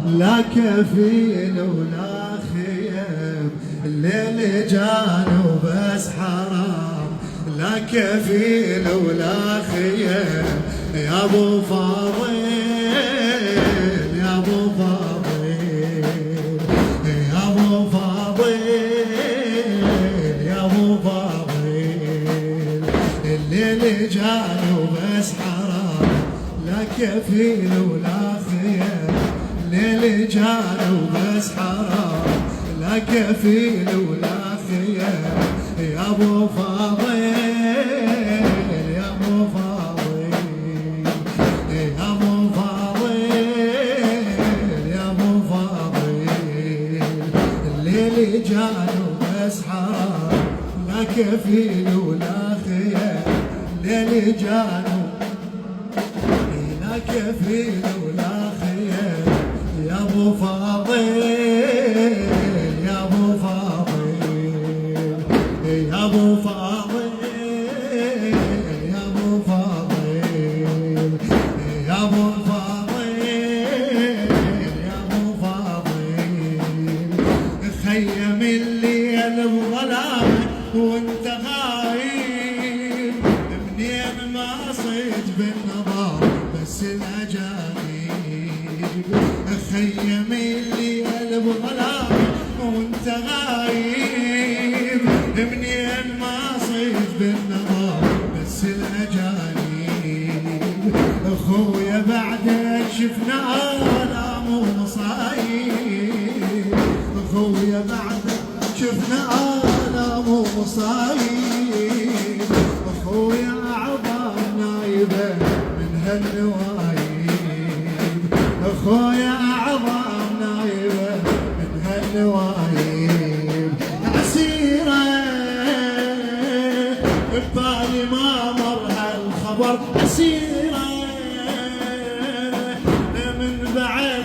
لا كفيل ولا خيم، الليل جانا وبس حرام. لا كفيل ولا خيم يا ابو فاضل، يا ابو فاضل، يا ابو فاضل، يا ابو فاضل. الليل جانا وبس حرام، لا كفيل ولا خيم. الليل جانا وبس حرام، لا كفيل ولا خيم يا ابو فاضل، يا ابو فاضل، يا ابو فاضل، يا ابو فاضل. الليل جانا وبس حرام، لا كفيل ولا خيم. الليل جانا لا كفيل ولا خيم يا ابو فاضل، يا ابو فاضل، يا ابو فاضل، يا ابو فاضل، يا ابو فاضل، يا ابو فاضل. خيم الليل بظلامه وانت غايب، منين ما صيد بالنظر بس الاجانب. خيم الليل بظلامه وانت غايب، منين ما صيد بالنظر بس الاجانب. اخويا بعدك شفنا آلام ومصايب، اخويا بعدك شفنا آلام ومصايب. اخويا اعظم نايبه من هالنوايب، اخويا اعظم نايبه من هالنوايب. عسيره ببالي ما مر هالخبر، عسيره من بعد